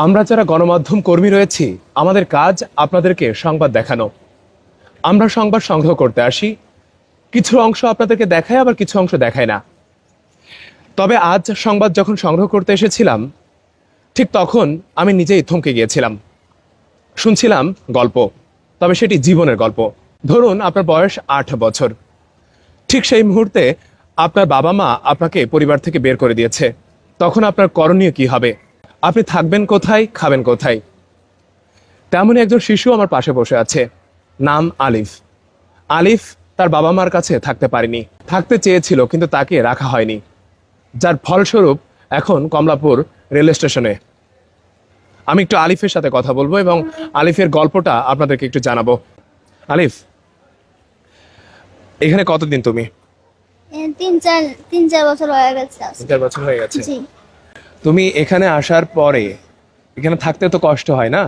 আমরা যারা গণমাধ্যম কর্মী রয়েছি, আমাদের কাজ আপনাদেরকে সংবাদ দেখানো। আমরা সংবাদ সংগ্রহ করতে আসি, কিছু অংশ আপনাদেরকে দেখায়, আবার কিছু অংশ দেখায় না। তবে আজ সংবাদ যখন সংগ্রহ করতে এসেছিলাম, ঠিক তখন আমি নিজেই থমকে গিয়েছিলাম। শুনছিলাম গল্প, তবে সেটি জীবনের গল্প। ধরুন আপনার বয়স 8 বছর। ঠিক সেই মুহূর্তে আপনার বাবা মা আপনাকে পরিবার থেকে বের করে দিয়েছে। তখন আপনার করণীয় কি হবে? আপনি থাকবেন কোথায়, খাবেন কোথায়? তেমনই একজন শিশু আমার পাশে বসে আছে, নাম আলিফ। আলিফ তার বাবা মার কাছে থাকতে পারেনি, থাকতে চেয়েছিল কিন্তু তাকে রাখা হয়নি, যার ফলস্বরূপ এখন কমলাপুর রেল স্টেশনে। আমি একটু আলিফের সাথে কথা বলবো এবং আলিফের গল্পটা আপনাদেরকে একটু জানাবো। আলিফ, এখানে কতদিন তুমি? তিন চার বছর হয়ে গেছে। 4 বছর হয়ে গেছে। তুমি এখানে আসার পরে এখানে থাকতে তো কষ্ট হয় না?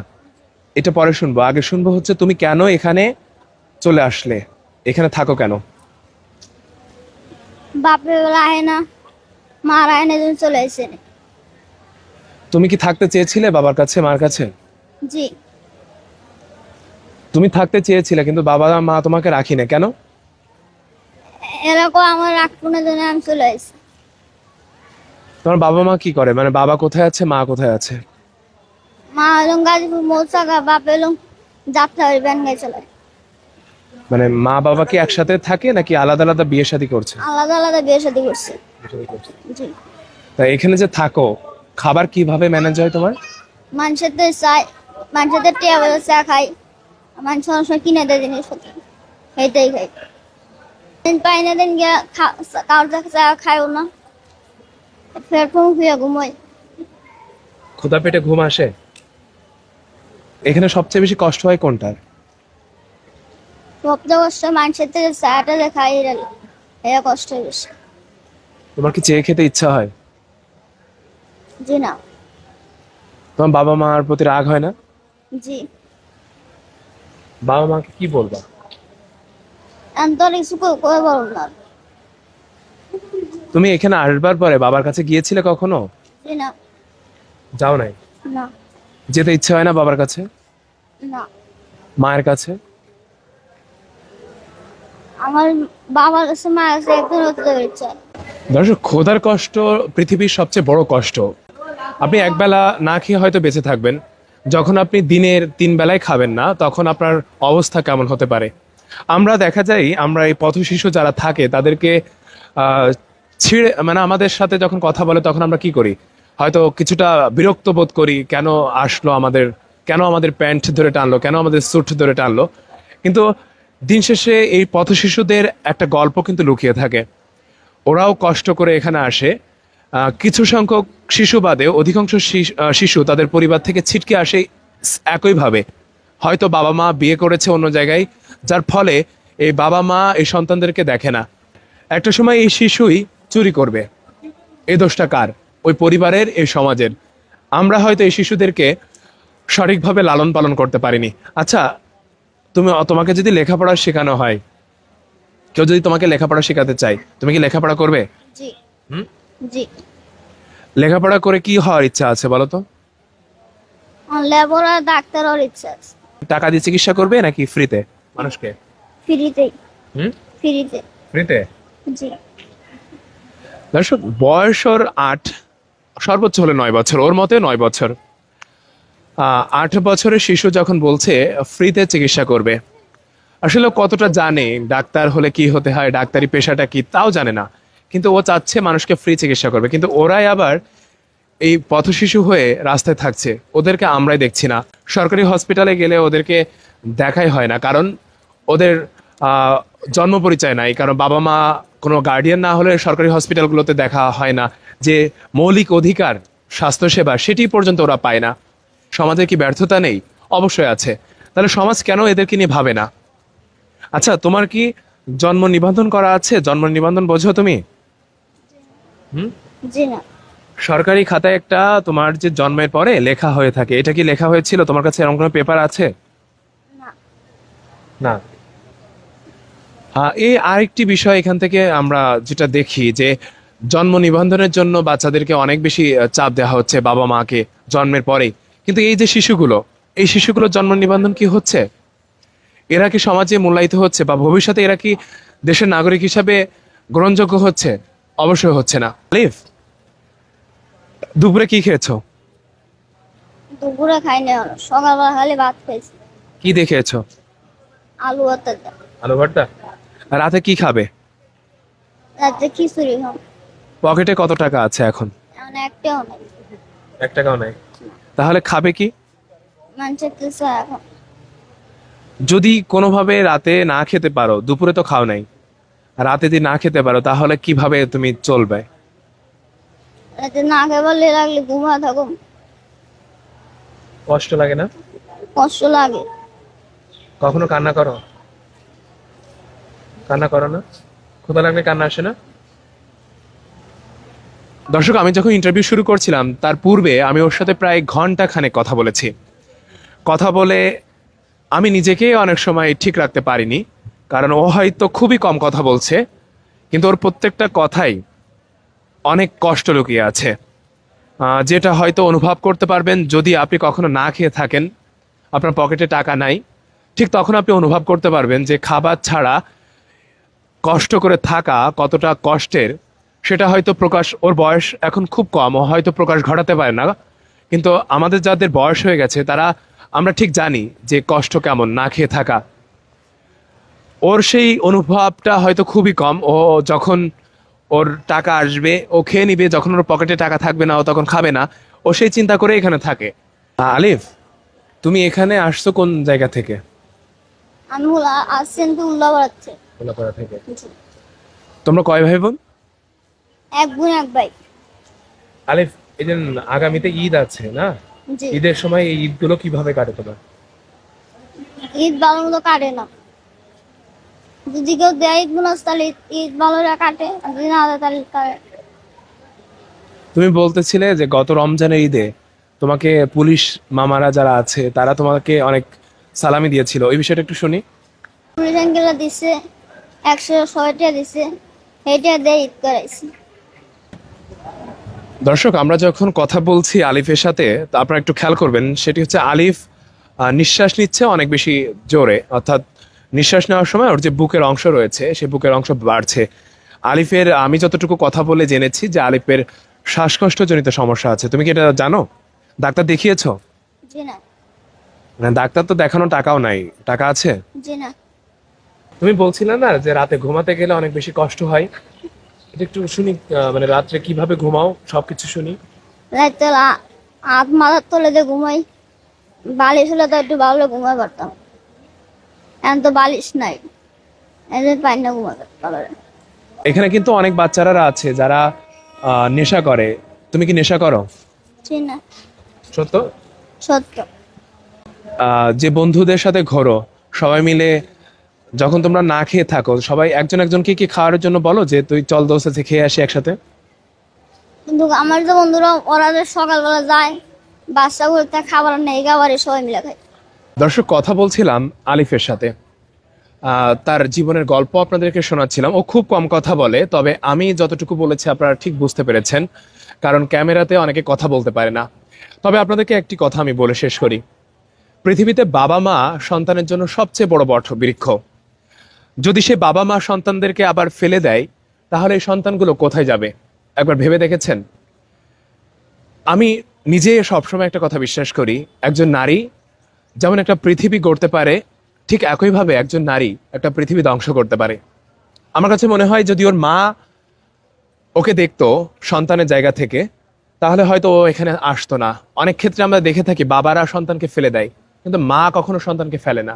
এটা পরে শুনবো, আগে শুনবো হচ্ছে তুমি কেন এখানে চলে আসলে, এখানে থাকো কেন? বাপের রাহে না, মা রাহে না, চলে এসে। তুমি কি থাকতে চেয়েছিলে বাবার কাছে, মার কাছে? জি। তুমি থাকতে চেয়েছিলে কিন্তু বাবা মা তোমাকে রাখি না কেন? এরকম আমার রাখপুনের জন্য আমি চলে এসেছি। তোমার বাবা মা কি করে, মানে বাবা কোথায় আছে, মা কোথায় আছে? মা হলো গাজীপুর মৌচাকা, বাপ এলো যাত্রা ওই ব্যান গায়ে চলে। মানে মা বাবা কি একসাথে থাকে নাকি আলাদা আলাদা বিয়ে শাদী করছে? আলাদা আলাদা বিয়ে শাদী করছে। জি। তাই এখানে যে থাকো, খাবার কিভাবে ম্যানেজ হয় তোমার? মানুষের তো চাই, মানুষের তো টেবিল চা খাই, মানুষ অনেক সময় কিনে দেয় জিনিসপত্র, সেইটাই খাই। দিন পাই না, দিন গিয়ে কাউর চা খাইও না, ফের শুয়ে ঘুমোই। ক্ষুধা পেটে ঘুম আসে? এখানে সবচেয়ে বেশি কষ্ট হয় কোনটার? সবচেয়ে কষ্ট মানুষের থেকে চাটা যে খাই, এটা কষ্ট বেশি। তোমার কি চেয়ে খেতে ইচ্ছা হয়? জি না। তোমার বাবা মার প্রতি রাগ হয় না? জি। বাবা মাকে কি বলবা? কিছু করে বলুন না। তুমি এখানে আসবার পরে বাবার কাছে গিয়েছিলে কখনো? জি না। যাও নাই? না। যেতে ইচ্ছা হয় না বাবার কাছে? না। মায়ের কাছে? আমার বাবার কাছে মায়ের কাছে একদিন হতে ইচ্ছা। দর্শক, ক্ষুধার কষ্ট পৃথিবীর সবচেয়ে বড় কষ্ট। আপনি একবেলা না খেয়ে হয়তো বেঁচে থাকবেন, যখন আপনি দিনের 3 বেলায় খাবেন না, তখন আপনার অবস্থা কেমন হতে পারে? আমরা দেখা যায়, আমরা এই পথ শিশু যারা থাকে তাদেরকে ছিঁড়ে, মানে আমাদের সাথে যখন কথা বলে তখন আমরা কি করি, হয়তো কিছুটা বিরক্ত বোধ করি, কেন আসলো আমাদের, কেন আমাদের প্যান্ট ধরে টানলো, কেন আমাদের স্যুট ধরে টানলো। কিন্তু দিন শেষে এই পথ শিশুদের একটা গল্প কিন্তু লুকিয়ে থাকে। ওরাও কষ্ট করে এখানে আসে। কিছু সংখ্যক শিশু বাদে অধিকাংশ শিশু তাদের পরিবার থেকে ছিটকে আসে একইভাবে। হয়তো বাবা মা বিয়ে করেছে অন্য জায়গায়, যার ফলে এই বাবা মা এই সন্তানদেরকে দেখে না। একটা সময় এই শিশুই চুরি করবে। এই দোষটা কার? ওই পরিবারের, এই সমাজের। আমরা হয়তো এই শিশুদেরকে সঠিকভাবে লালন পালন করতে পারিনি। আচ্ছা, তোমাকে যদি লেখাপড়া শেখানো হয়, কেউ যদি তোমাকে লেখাপড়া শেখাতে চায়, তুমি কি লেখাপড়া করবে? জি। জি। লেখাপড়া করে কি হওয়ার ইচ্ছা আছে বলো তো? লেখাপড়া ডাক্তার হওয়ার ইচ্ছা আছে। টাকা দিয়ে চিকিৎসা করবে নাকি ফ্রিতে মানুষকে? ফ্রিতেই। ফ্রিতে। ফ্রিতে? জি। দর্শক, বয়স ওর 8, সর্বোচ্চ হলে 9 বছর, ওর মতে 9 বছর। 8 বছরের শিশু যখন বলছে ফ্রিতে চিকিৎসা করবে, আসলে কতটা জানে ডাক্তার হলে কি হতে হয়, ডাক্তারি পেশাটা কি তাও জানে না, কিন্তু ও চাচ্ছে মানুষকে ফ্রি চিকিৎসা করবে। কিন্তু ওরাই আবার এই পথ শিশু হয়ে রাস্তায় থাকছে, ওদেরকে আমরাই দেখছি না। সরকারি হসপিটালে গেলে ওদেরকে দেখাই হয় না, কারণ ওদের জন্ম পরিচয় নাই, কারণ বাবা মা কোনো গার্ডিয়ান না হলে সরকারি হসপিটালগুলোতে দেখা হয় না। যে মৌলিক অধিকার স্বাস্থ্যসেবা, সেটি পর্যন্ত ওরা পায় না। সমাজে কি ব্যর্থতা নেই? অবশ্যই আছে। তাহলে সমাজ কেন এদেরকে নিয়ে ভাবে না? আচ্ছা, তোমার কি জন্ম নিবন্ধন করা আছে? জন্ম নিবন্ধন বোঝো তুমি? জি না। সরকারি খাতায় একটা তোমার যে জন্মের পরে লেখা হয়ে থাকে, এটা কি লেখা হয়েছিল? তোমার কাছে এরকম কোনো পেপার আছে? না। না। এই আরেকটি বিষয় এখান থেকে আমরা যেটা দেখি যে জন্ম নিবন্ধনের জন্য বাচ্চাদেরকে অনেক বেশি চাপ দেওয়া হচ্ছে বাবা মাকে জন্মের পরেই। কিন্তু এই যে শিশুগুলো, এই শিশুগুলোর জন্ম নিবন্ধন কি হচ্ছে? এরা কি সমাজে মূল্যায়িত হচ্ছে, বা ভবিষ্যতে এরা কি দেশের নাগরিক হিসাবে গ্রহণযোগ্য হচ্ছে? অবশ্যই হচ্ছে না। আলিফ, দুপুরে কি খেয়েছো? দুপুরে খাইনি, সকালবেলা খালি ভাত খাইছি। কি দিয়ে খেয়েছো? আলু ভর্তা। আলু ভর্তা। আর রাতে কি খাবে? রাতে খিচুড়ি খাম। পকেটে কত টাকা আছে এখন? এখন একটাও নেই। 1 টাকাও নাই। তাহলে খাবে কি? মানুষের তো চা এখন। যদি কোনোভাবে রাতে না খেতে পারো, দুপুরে তো খাও নাই, রাতে যদি না খেতে পারো তাহলে কিভাবে তুমি চলবে? রাতে না খেয়ে লাগলে ঘুমা থাকুম। কষ্ট লাগে না? কষ্ট লাগে। কখনো কান্না করো? কান্না করো না? ক্ষুধা লাগলে কান্না আসে না? দর্শক, আমি যখন ইন্টারভিউ শুরু করছিলাম তার পূর্বে আমি ওর সাথে প্রায় ঘন্টা খানেক কথা বলেছি। কথা বলে আমি নিজেকে অনেক সময় ঠিক রাখতে পারিনি, কারণ ও হয়তো খুবই কম কথা বলছে, কিন্তু ওর প্রত্যেকটা কথাই অনেক কষ্ট লুকিয়ে আছে, যেটা হয়তো অনুভব করতে পারবেন যদি আপনি কখনো না খেয়ে থাকেন, আপনার পকেটে টাকা নাই। ঠিক তখন আপনি অনুভব করতে পারবেন যে খাবার ছাড়া কষ্ট করে থাকা কতটা কষ্টের। সেটা হয়তো প্রকাশ, ওর বয়স এখন খুব কম, ও হয়তো প্রকাশ ঘটাতে পারে না, কিন্তু আমাদের যাদের বয়স হয়ে গেছে তারা, আমরা ঠিক জানি যে কষ্ট কেমন না খেয়ে থাকা। ওর সেই অনুভবটা হয়তো খুবই কম। ও যখন ওর টাকা আসবে ও খেয়ে নিবে, যখন ওর পকেটে টাকা থাকবে না ও তখন খাবে না, ও সেই চিন্তা করে এখানে থাকে। আলিফ, তুমি এখানে আসছো কোন জায়গা থেকে? আমি আসছেন তো উল্লাপাড়াচ্ছে। উল্লাপাড়া থেকে। তোমরা কয় ভাই বোন? এক বোন এক ভাই। আলিফ, এই যে আগামীতে ঈদ আছে না, জি। ঈদের সময় এই ঈদগুলো কিভাবে কাটে তোমার? ঈদ ভালো মতো কাটে না। যদি কেউ দেয় ঈদ বোনাস তাহলে ঈদ ভালো কাটে, আর যদি না দেয় তাহলে কাটে। তুমি বলতেছিলে যে গত রমজানের ঈদে তোমাকে পুলিশ মামারা যারা আছে তারা তোমাকে অনেক সালামি দিয়েছিল, ওই বিষয়টা একটু শুনি। পুলিশ আঙ্কেলরা দিছে 106টা দিছে, সেইটা দিয়ে ঈদ করাইছি। দর্শক, আমরা যখন কথা বলছি আলিফের সাথে, তা আপনারা একটু খেয়াল করবেন, সেটি হচ্ছে আলিফ নিঃশ্বাস নিচ্ছে অনেক বেশি জোরে, অর্থাৎ নিঃশ্বাস নেওয়ার সময় ওর যে বুকের অংশ রয়েছে সেই বুকের অংশ বাড়ছে। আলিফের, আমি যতটুকু কথা বলে জেনেছি যে আলিফের শ্বাসকষ্টজনিত সমস্যা আছে। তুমি কি এটা জানো? ডাক্তার দেখিয়েছো? জি না। না, ডাক্তার তো দেখানো টাকাও নাই। টাকা আছে? জি না। তুমি বলছিলে না যে রাতে ঘুমাতে গেলে অনেক বেশি কষ্ট হয়, এটা একটু শুনি। মানে রাত্রে কিভাবে ঘুমাও সবকিছু শুনি। রাতে হাত মাথার তলে দিয়ে ঘুমাই, বালিশ হলে তো একটু ভালো ঘুমাই পারতাম, এখন তো বালিশ নাই, এদের পাই না ঘুমাতে ভালো। এখানে কিন্তু অনেক বাচ্চারা আছে যারা নেশা করে। তুমি কি নেশা করো? জি না। সত্য? সত্য। যে বন্ধুদের সাথে ঘোরো, সবাই মিলে যখন তোমরা না খেয়ে থাকো, সবাই একজন একজনকে কি খাওয়ার জন্য বলো যে তুই চল দোস্ত আছে খেয়ে আসি একসাথে? কিন্তু আমার যে বন্ধুরা ওরা যে সকালবেলা যায় বাচ্চা বলতে খাবার নেই, খাবারে সবাই মিলে খায়। দর্শক, কথা বলছিলাম আলিফের সাথে, তার জীবনের গল্প আপনাদেরকে শোনাচ্ছিলাম। ও খুব কম কথা বলে, তবে আমি যতটুকু বলেছি আপনারা ঠিক বুঝতে পেরেছেন, কারণ ক্যামেরাতে অনেকে কথা বলতে পারে না। তবে আপনাদেরকে একটি কথা আমি বলে শেষ করি। পৃথিবীতে বাবা মা সন্তানের জন্য সবচেয়ে বড় বৃক্ষ। যদি সে বাবা মা সন্তানদেরকে আবার ফেলে দেয়, তাহলে এই সন্তানগুলো কোথায় যাবে? একবার ভেবে দেখেছেন? আমি নিজে সবসময় একটা কথা বিশ্বাস করি, একজন নারী যেমন একটা পৃথিবী গড়তে পারে, ঠিক একইভাবে একজন নারী একটা পৃথিবী ধ্বংস করতে পারে। আমার কাছে মনে হয় যদি ওর মা ওকে দেখতো সন্তানের জায়গা থেকে, তাহলে হয়তো ও এখানে আসতো না। অনেক ক্ষেত্রে আমরা দেখে থাকি বাবারা সন্তানকে ফেলে দেয়, কিন্তু মা কখনো সন্তানকে ফেলে না।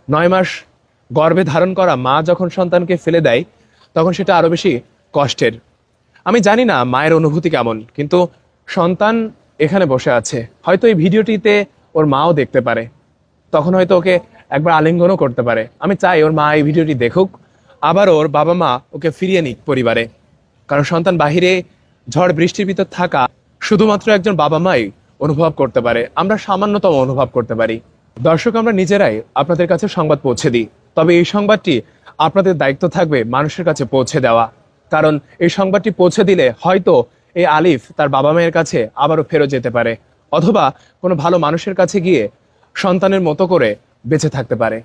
9 মাস গর্ভে ধারণ করা মা যখন সন্তানকে ফেলে দেয়, তখন সেটা আরো বেশি কষ্টের। আমি জানি না মায়ের অনুভূতি কেমন, কিন্তু সন্তান এখানে বসে আছে, হয়তো এই ভিডিওটিতে ওর মাও দেখতে পারে, তখন হয়তো ওকে একবার আলিঙ্গনও করতে পারে। আমি চাই ওর মা এই ভিডিওটি দেখুক, আবার ওর বাবা মা ওকে ফিরিয়ে নিক পরিবারে। কারণ সন্তান বাহিরে ঝড় বৃষ্টির ভিতর থাকা শুধুমাত্র একজন বাবা মাই অনুভব করতে পারে, আমরা সামান্যতম অনুভব করতে পারি। দর্শক, আমরা নিজেরাই আপনাদের কাছে সংবাদ পৌঁছে দিই, তবে এই সংবাদটি আপনাদের দায়িত্ব থাকবে মানুষের কাছে পৌঁছে দেওয়া। কারণ এই সংবাদটি পৌঁছে দিলে হয়তো এই আলিফ তার বাবা মায়ের কাছে আবারও ফেরত যেতে পারে, অথবা কোনো ভালো মানুষের কাছে গিয়ে সন্তানের মতো করে বেঁচে থাকতে পারে।